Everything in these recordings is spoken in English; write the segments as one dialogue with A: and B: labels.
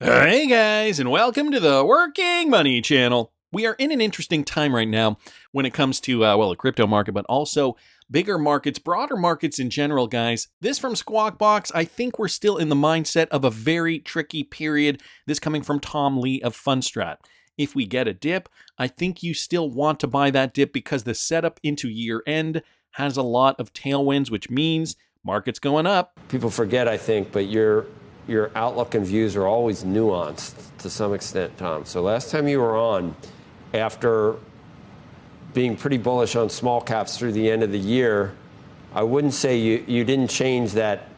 A: Hey guys, and welcome to the Working Money Channel. We are in an interesting time right now when it comes to, the crypto market, but also bigger markets, broader markets in general, guys. This from Squawk Box, I think we're still in the mindset of a very tricky period. This coming from Tom Lee of Fundstrat. If we get a dip, I think you still want to buy that dip because the setup into year end has a lot of tailwinds, which means markets going up.
B: People forget, I think, but your outlook and views are always nuanced to some extent, Tom. So last time you were on, after being pretty bullish on small caps through the end of the year, I wouldn't say you didn't change that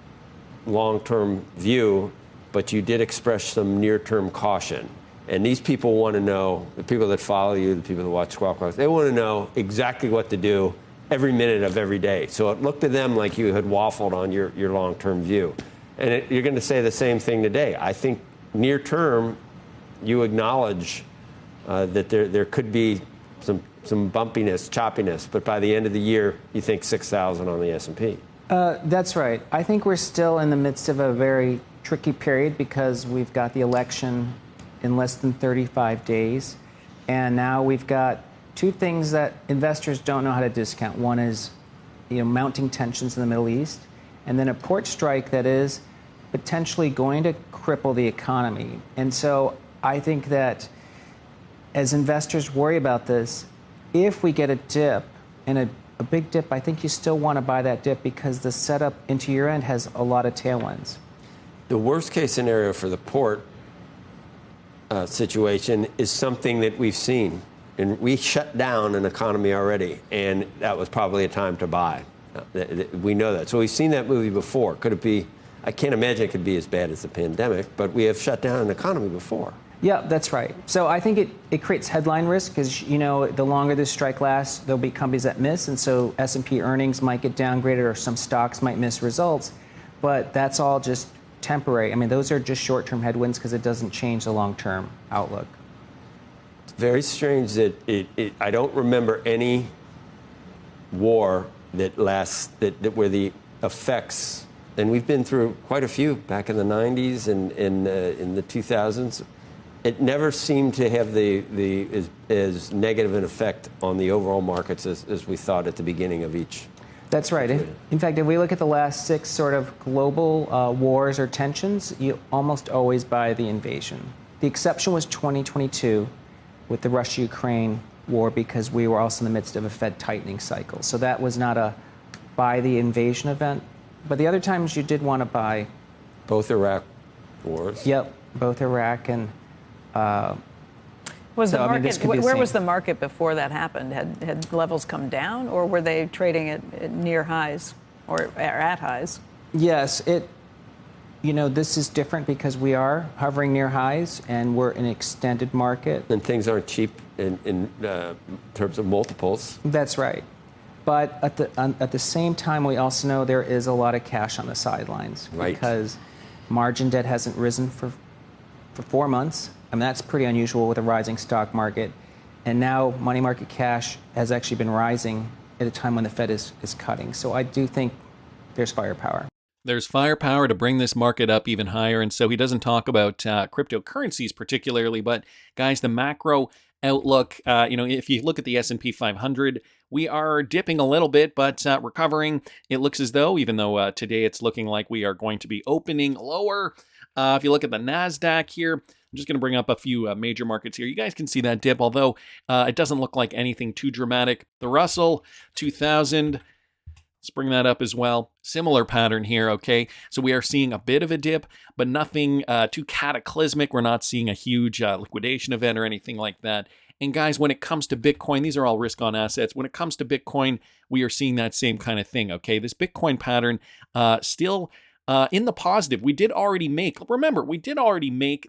B: long-term view, but you did express some near-term caution. And these people want to know, the people that follow you, the people that watch Squawk Box, they want to know exactly what to do every minute of every day. So it looked to them like you had waffled on your long-term view. And you're going to say the same thing today. I think near term, you acknowledge that there could be some bumpiness, choppiness, but by the end of the year, you think 6,000 on the S&P.
C: That's right. I think we're still in the midst of a very tricky period because we've got the election in less than 35 days. And now we've got two things that investors don't know how to discount. One is, mounting tensions in the Middle East, and then a port strike that is potentially going to cripple the economy. And so I think that as investors worry about this, if we get a dip, and a big dip, I think you still want to buy that dip because the setup into year end has a lot of tailwinds.
B: The worst case scenario for the port situation is something that we've seen. And we shut down an economy already, and that was probably a time to buy. We know that. So we've seen that movie before. Could it be? I can't imagine it could be as bad as the pandemic, but we have shut down an economy before.
C: Yeah, that's right. So I think it creates headline risk because, the longer this strike lasts, there'll be companies that miss, and so S&P earnings might get downgraded or some stocks might miss results. But that's all just temporary. I mean, those are just short-term headwinds because it doesn't change the long-term outlook.
B: It's very strange that I don't remember any war that lasts, that where the effects, and we've been through quite a few back in the 90s and in the 2000s. It never seemed to have as negative an effect on the overall markets as we thought at the beginning of each.
C: That's right. In fact, if we look at the last 6 sort of global wars or tensions, you almost always buy the invasion. The exception was 2022 with the Russia-Ukraine war because we were also in the midst of a Fed tightening cycle. So that was not a buy the invasion event. But the other times you did want to buy.
B: Both Iraq wars.
C: Yep, both Iraq and.
D: Was the market, where was the market before that happened? Had levels come down, or were they trading at near highs or at highs?
C: Yes, this is different because we are hovering near highs and we're in an extended market.
B: And things aren't cheap in terms of multiples.
C: That's right. But at the same time, we also know there is a lot of cash on the sidelines.
B: Right.
C: Because margin debt hasn't risen for 4 months. I mean, that's pretty unusual with a rising stock market. And now money market cash has actually been rising at a time when the Fed is cutting. So I do think there's firepower.
A: There's firepower to bring this market up even higher. And so he doesn't talk about cryptocurrencies particularly, but guys, the macro outlook, if you look at the S&P 500, we are dipping a little bit, but recovering. It looks as though, even though today it's looking like we are going to be opening lower. If you look at the NASDAQ here, I'm just going to bring up a few major markets here. You guys can see that dip, although it doesn't look like anything too dramatic. The Russell 2000, let's bring that up as well. Similar pattern here, okay? So we are seeing a bit of a dip, but nothing too cataclysmic. We're not seeing a huge liquidation event or anything like that. And guys, when it comes to Bitcoin, these are all risk-on assets. When it comes to Bitcoin, we are seeing that same kind of thing, okay? This Bitcoin pattern still in the positive. We did already make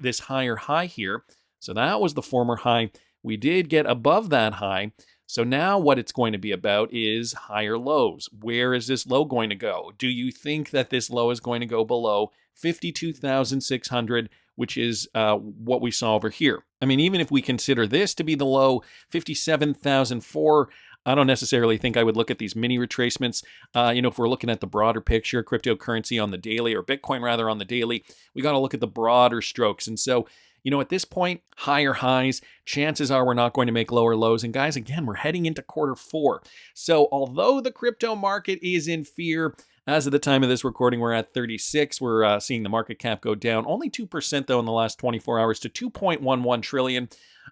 A: this higher high here. So that was the former high. We did get above that high. So now what it's going to be about is higher lows. Where is this low going to go? Do you think that this low is going to go below 52,600, which is what we saw over here? I mean, even if we consider this to be the low, 57,004, I don't necessarily think I would look at these mini retracements. If we're looking at the broader picture, cryptocurrency on the daily, or Bitcoin rather on the daily, we got to look at the broader strokes. And so, at this point, higher highs, chances are we're not going to make lower lows. And guys, again, we're heading into Q4. So although the crypto market is in fear, as of the time of this recording, we're at 36. We're seeing the market cap go down only 2% though in the last 24 hours to 2.11 trillion.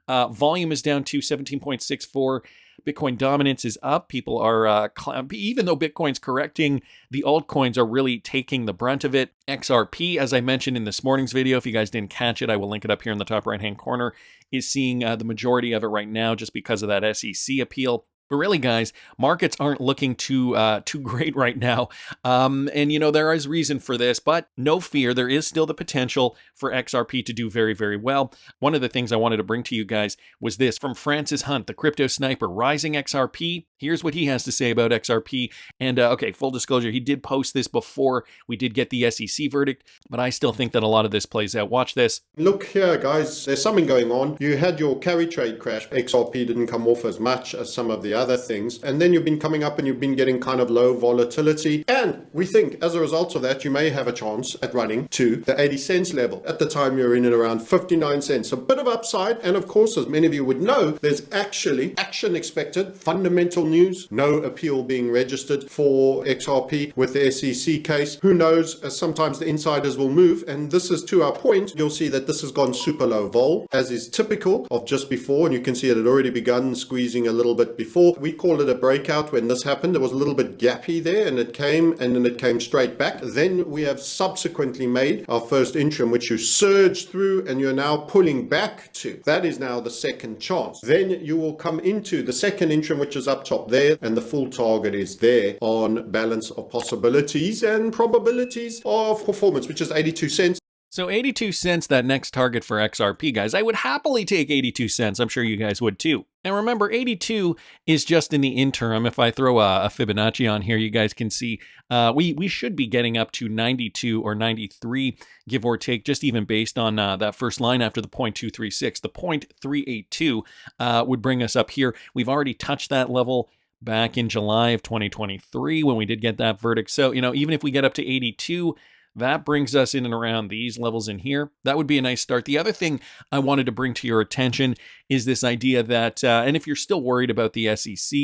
A: Volume is down to 17.64. Bitcoin dominance is up. People are, even though Bitcoin's correcting, the altcoins are really taking the brunt of it. XRP, as I mentioned in this morning's video, if you guys didn't catch it, I will link it up here in the top right-hand corner, is seeing the majority of it right now just because of that SEC appeal. But really, guys, markets aren't looking too great right now. There is reason for this, but no fear. There is still the potential for XRP to do very, very well. One of the things I wanted to bring to you guys was this from Francis Hunt, the crypto sniper, rising XRP. Here's what he has to say about XRP. And okay, full disclosure, he did post this before we did get the SEC verdict, but I still think that a lot of this plays out. Watch this.
E: Look here, guys, there's something going on. You had your carry trade crash. XRP didn't come off as much as some of the other things. And then you've been coming up and you've been getting kind of low volatility. And we think as a result of that, you may have a chance at running to the 80 cents level. At the time, you're in at around 59 cents. A bit of upside. And of course, as many of you would know, there's actually action expected, fundamental news, no appeal being registered for XRP with the SEC case. Who knows? Sometimes the insiders will move. And this is to our point. You'll see that this has gone super low vol, as is typical of just before. And you can see it had already begun squeezing a little bit before. We call it a breakout when this happened. There was a little bit gappy there and it came and then it came straight back. Then we have subsequently made our first interim, which you surged through and you're now pulling back to. That is now the second chance. Then you will come into the second interim, which is up top there, and the full target is there on balance of possibilities and probabilities of performance, which is 82 cents.
A: So 82 cents, that next target for XRP, guys. I would happily take 82 cents. I'm sure you guys would too. And remember, 82 is just in the interim. If I throw a Fibonacci on here, you guys can see we should be getting up to 92 or 93, give or take, just even based on that first line after the 0.236. The 0.382 would bring us up here. We've already touched that level back in July of 2023 when we did get that verdict. So, even if we get up to 82, that brings us in and around these levels in here. That would be a nice start. The other thing I wanted to bring to your attention is this idea that, and if you're still worried about the SEC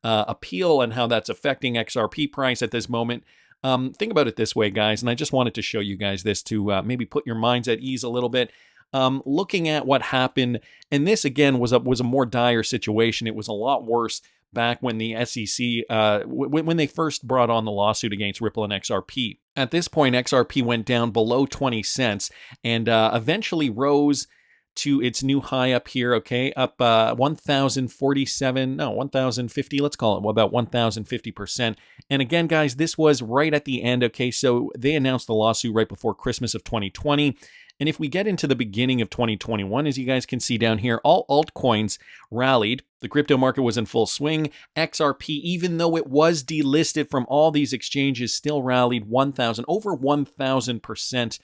A: appeal and how that's affecting XRP price at this moment, think about it this way, guys. And I just wanted to show you guys this to maybe put your minds at ease a little bit. Looking at what happened, and this again was a more dire situation. It was a lot worse back when the SEC, when they first brought on the lawsuit against Ripple and XRP. At this point, XRP went down below 20 cents and eventually rose to its new high up here, okay, up 1,050, let's call it, about 1,050%. And again, guys, this was right at the end, okay, so they announced the lawsuit right before Christmas of 2020. And if we get into the beginning of 2021, as you guys can see down here, all altcoins rallied. The crypto market was in full swing. XRP, even though it was delisted from all these exchanges, still rallied over 1,000%.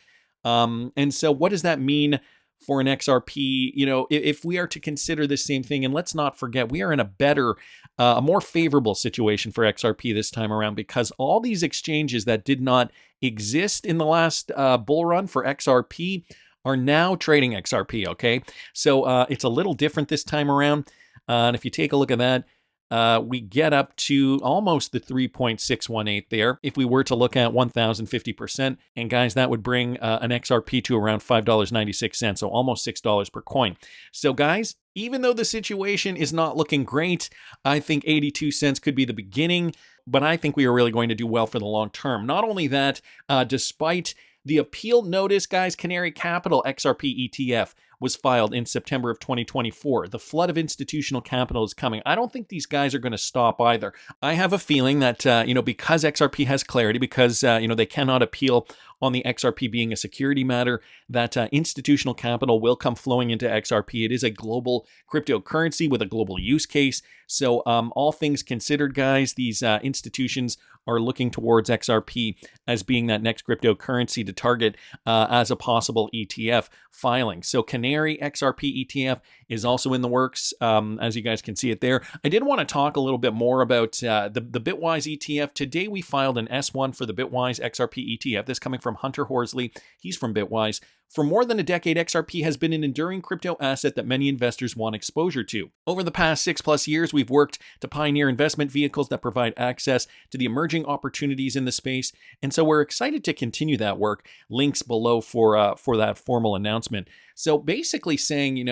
A: And so what does that mean for an XRP? If we are to consider the same thing, and let's not forget, we are in a better, a more favorable situation for XRP this time around, because all these exchanges that did not exist in the last bull run for XRP are now trading XRP, okay? So it's a little different this time around. And if you take a look at that, we get up to almost the 3.618 there. If we were to look at 1,050%, and guys, that would bring an XRP to around $5.96, so almost $6 per coin. So guys, even though the situation is not looking great, I think 82 cents could be the beginning, but I think we are really going to do well for the long term. Not only that, despite the appeal notice, guys, Canary Capital XRP ETF was filed in September of 2024. The flood of institutional capital is coming. I don't think these guys are going to stop either. I have a feeling that, because XRP has clarity, because, they cannot appeal on the XRP being a security matter, that institutional capital will come flowing into XRP. It is a global cryptocurrency with a global use case. So all things considered, guys, these institutions are looking towards XRP as being that next cryptocurrency to target as a possible ETF filing. So Canary XRP ETF is also in the works, as you guys can see it there. I did want to talk a little bit more about the Bitwise ETF. Today we filed an S1 for the Bitwise XRP ETF. This coming from Hunter Horsley. He's from Bitwise. For more than a decade, XRP has been an enduring crypto asset that many investors want exposure to. Over the past 6+ years, we've worked to pioneer investment vehicles that provide access to the emerging opportunities in the space, and so we're excited to continue that work. Links below for that formal announcement. So basically saying,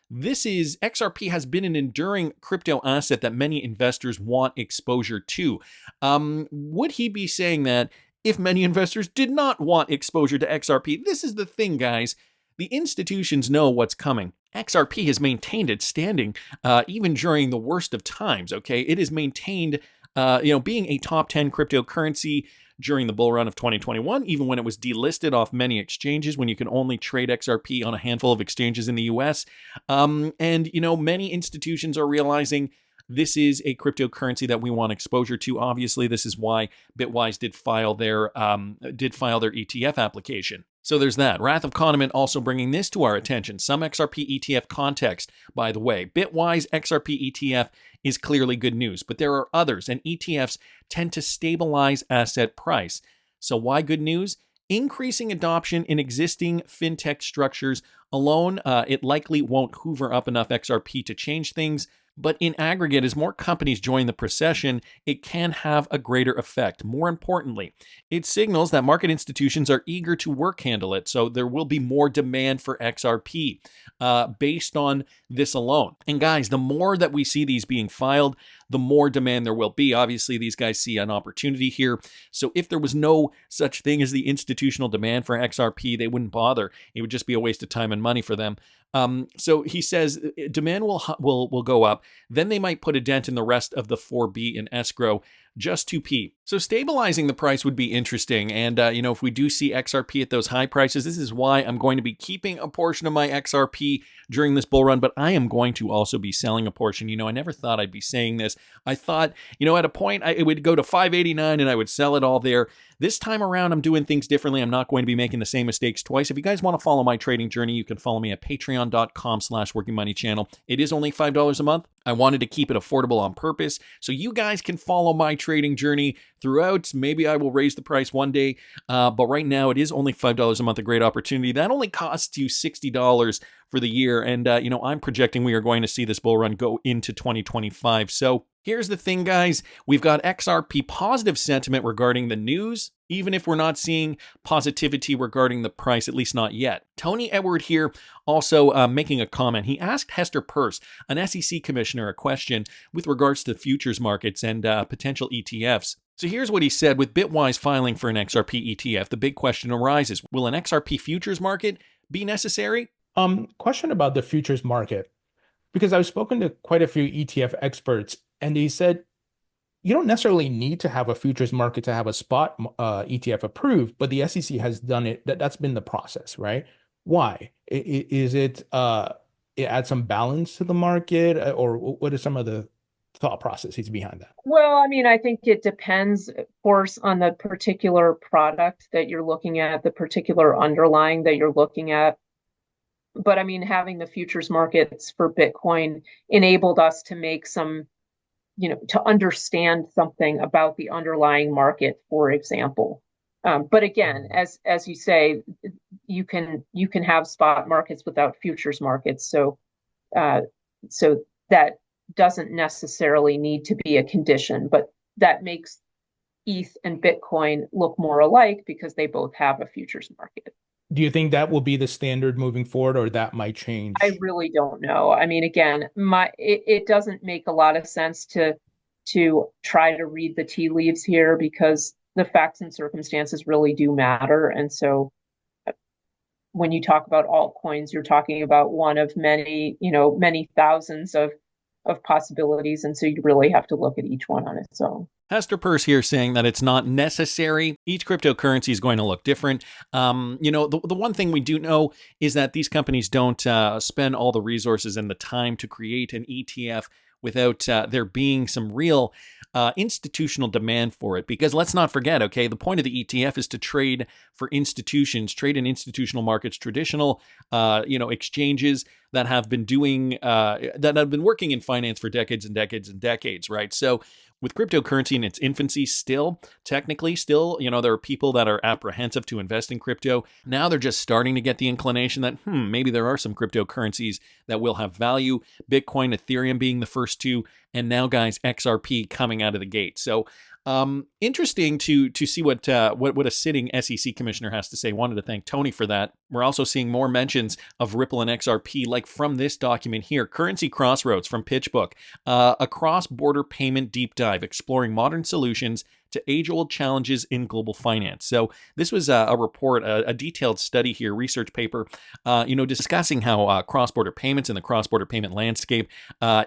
A: this is XRP has been an enduring crypto asset that many investors want exposure to. Would he be saying that if many investors did not want exposure to XRP? This is the thing, guys. The institutions know what's coming. XRP has maintained its standing even during the worst of times, okay? It has maintained, being a top 10 cryptocurrency during the bull run of 2021, even when it was delisted off many exchanges, when you can only trade XRP on a handful of exchanges in the US. Many institutions are realizing this is a cryptocurrency that we want exposure to. Obviously, this is why Bitwise did file their ETF application. So there's that. Wrath of Kahneman also bringing this to our attention. Some XRP ETF context, by the way. Bitwise XRP ETF is clearly good news, but there are others, and ETFs tend to stabilize asset price. So why good news? Increasing adoption in existing fintech structures alone, it likely won't hoover up enough XRP to change things. But in aggregate, as more companies join the procession, it can have a greater effect. More importantly, it signals that market institutions are eager to work handle it, so there will be more demand for XRP based on this alone. And guys, the more that we see these being filed, the more demand there will be. Obviously, these guys see an opportunity here. So if there was no such thing as the institutional demand for XRP, they wouldn't bother. It would just be a waste of time and money for them. So he says demand will go up. Then they might put a dent in the rest of the 4B in escrow, just 2p. So stabilizing the price would be interesting. And, if we do see XRP at those high prices, this is why I'm going to be keeping a portion of my XRP during this bull run, but I am going to also be selling a portion. I never thought I'd be saying this. I thought, at a point it would go to 589 and I would sell it all there. This time around, I'm doing things differently. I'm not going to be making the same mistakes twice. If you guys want to follow my trading journey, you can follow me at patreon.com/workingmoneychannel. It is only $5 a month. I wanted to keep it affordable on purpose, so you guys can follow my trading journey throughout. Maybe I will raise the price one day, but right now it is only $5 a month, a great opportunity. That only costs you $60 for the year, and I'm projecting we are going to see this bull run go into 2025. So here's the thing, guys. We've got XRP positive sentiment regarding the news, even if we're not seeing positivity regarding the price, at least not yet. Tony Edward here also making a comment. He asked Hester Peirce, an SEC commissioner, a question with regards to futures markets and potential ETFs. So here's what he said. With Bitwise filing for an XRP ETF, the big question arises, will an XRP futures market be necessary?
F: Question about the futures market, because I've spoken to quite a few ETF experts, and they said you don't necessarily need to have a futures market to have a spot ETF approved, but the SEC has done it. That's been the process, right? Why? Is it add some balance to the market, or what are some of the thought processes behind that?
G: Well, I think it depends, of course, on the particular product that you're looking at, the particular underlying that you're looking at. But having the futures markets for Bitcoin enabled us to make some, to understand something about the underlying market, for example. But again, as you say, you can have spot markets without futures markets. So that doesn't necessarily need to be a condition, but that makes ETH and Bitcoin look more alike because they both have a futures market.
F: Do you think that will be the standard moving forward, or that might change?
G: I really don't know. Again, it doesn't make a lot of sense to try to read the tea leaves here, because the facts and circumstances really do matter. And so when you talk about altcoins, you're talking about one of many, many thousands of possibilities. And so you really have to look at each one on its own.
A: Hester Peirce here saying that it's not necessary. Each cryptocurrency is going to look different. The one thing we do know is that these companies don't spend all the resources and the time to create an ETF without there being some real institutional demand for it. Because let's not forget, okay, the point of the ETF is to trade for institutions, trade in institutional markets, traditional, exchanges. that have been doing that have been working in finance for decades and decades and decades, right? So with cryptocurrency in its infancy, technically, there are people that are apprehensive to invest in crypto. Now they're just starting to get the inclination that, maybe there are some cryptocurrencies that will have value. Bitcoin, Ethereum being the first two, and now, guys, XRP coming out of the gate. So interesting to see what a sitting SEC commissioner has to say. Wanted to thank Tony for that. We're also seeing more mentions of Ripple and XRP, like from this document here, Currency Crossroads from PitchBook, a cross-border payment deep dive exploring modern solutions to age-old challenges in global finance. So this was a report, a detailed study here, research paper, discussing how cross-border payments and the cross-border payment landscape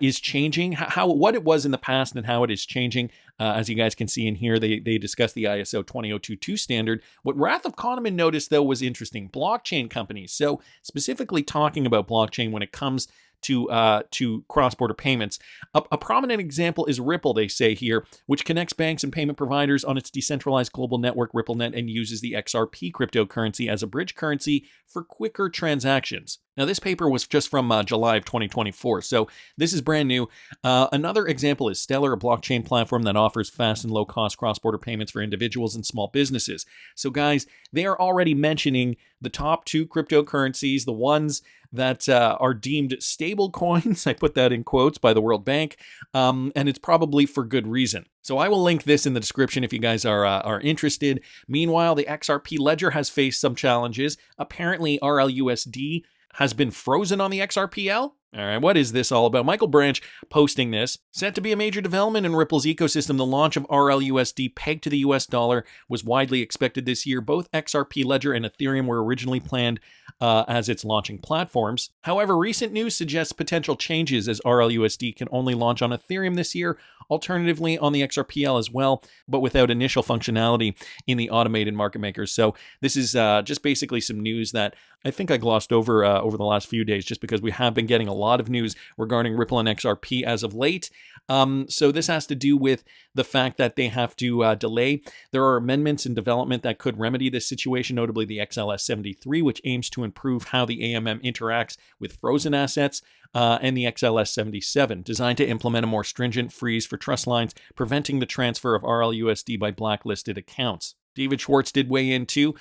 A: is changing, what it was in the past and how it is changing. As you guys can see in here, they discuss the ISO 20022 standard. What Wrath of Kahneman noticed, though, was interesting. Blockchain companies. So specifically talking about blockchain when it comes to cross-border payments. A prominent example is Ripple, they say here, which connects banks and payment providers on its decentralized global network, RippleNet, and uses the XRP cryptocurrency as a bridge currency for quicker transactions. Now, this paper was just from July of 2024, so this is brand new. Another example is Stellar, a blockchain platform that offers fast and low-cost cross-border payments for individuals and small businesses. So, guys, they are already mentioning the top two cryptocurrencies, the ones that are deemed stable coins. I put that in quotes by the World Bank, and it's probably for good reason. So I will link this in the description if you guys are interested. Meanwhile, the XRP Ledger has faced some challenges. Apparently, RLUSD has been frozen on the XRPL. All right, what is this all about? Michael Branch posting this. Set to be a major development in Ripple's ecosystem, the launch of RLUSD pegged to the US dollar was widely expected this year. Both XRP Ledger and Ethereum were originally planned as its launching platforms. However, recent news suggests potential changes as RLUSD can only launch on Ethereum this year, alternatively on the XRPL as well, but without initial functionality in the automated market makers. So this is just basically some news that I think I glossed over the last few days, just because we have been getting a lot of news regarding Ripple and XRP as of late. So this has to do with the fact that they have to delay. There are amendments in development that could remedy this situation, notably the XLS73, which aims to improve how the AMM interacts with frozen assets, and the XLS77, designed to implement a more stringent freeze for trust lines, preventing the transfer of RLUSD by blacklisted accounts. David Schwartz did weigh in too.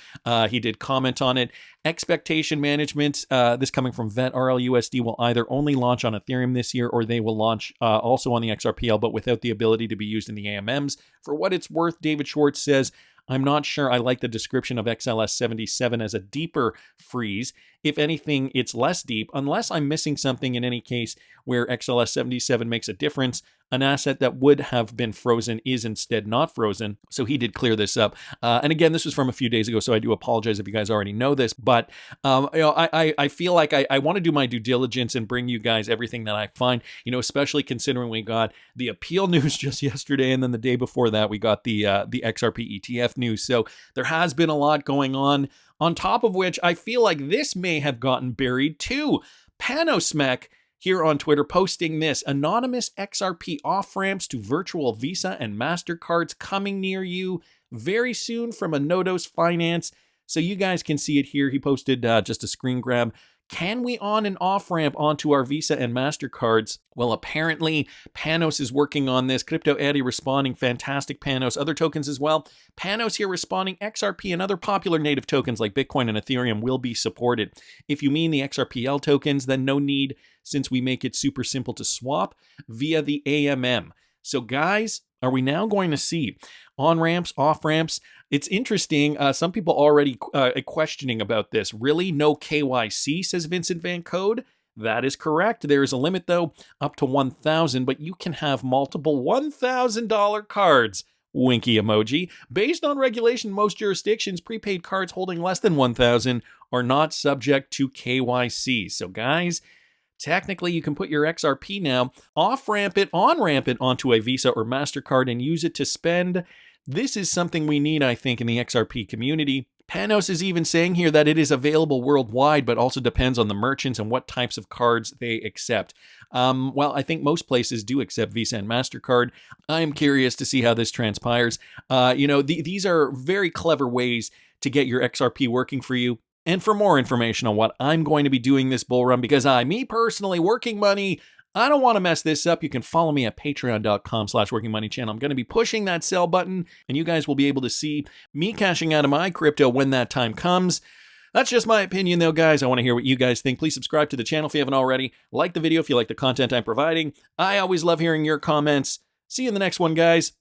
A: He did comment on it. Expectation management, this coming from Vet, RLUSD will either only launch on Ethereum this year or they will launch also on the XRPL, but without the ability to be used in the AMMs. For what it's worth, David Schwartz says, I'm not sure I like the description of XLS77 as a deeper freeze. If anything, it's less deep, unless I'm missing something in any case where XLS77 makes a difference. An asset that would have been frozen is instead not frozen. So he did clear this up. And again, this was from a few days ago, so I do apologize if you guys already know this. But I feel like I want to do my due diligence and bring you guys everything that I find, especially considering we got the appeal news just yesterday, and then the day before that, we got the XRP ETF news. So there has been a lot going on top of which I feel like this may have gotten buried too. Panosmec here on Twitter posting this: anonymous XRP off-ramps to virtual Visa and Mastercards coming near you very soon from Anodos Finance. So you guys can see it here. He posted just a screen grab. Can we on and off ramp onto our Visa and Mastercards? Well, apparently Panos is working on this. Crypto Eddie responding, fantastic Panos. Other tokens as well. Panos here responding, XRP and other popular native tokens like Bitcoin and Ethereum will be supported. If you mean the XRPL tokens, then no need, since we make it super simple to swap via the AMM. So guys, are we now going to see on-ramps, off-ramps? It's interesting. Some people already questioning about this. Really? No KYC, says Vincent Van Code. That is correct. There is a limit, though, up to 1,000, but you can have multiple $1,000 cards. Winky emoji. Based on regulation, most jurisdictions, prepaid cards holding less than 1,000 are not subject to KYC. So, guys, technically, you can put your XRP now, off-ramp it, on-ramp it onto a Visa or MasterCard and use it to spend. This is something we need, I think, in the XRP community. Panos is even saying here that it is available worldwide, but also depends on the merchants and what types of cards they accept. Well, I think most places do accept Visa and MasterCard. I am curious to see how this transpires. These are very clever ways to get your XRP working for you. And for more information on what I'm going to be doing this bull run, because me personally, Working Money, I don't want to mess this up. You can follow me at patreon.com/workingmoneychannel. I'm going to be pushing that sell button, and you guys will be able to see me cashing out of my crypto when that time comes. That's just my opinion, though, guys. I want to hear what you guys think. Please subscribe to the channel if you haven't already. Like the video if you like the content I'm providing. I always love hearing your comments. See you in the next one, guys.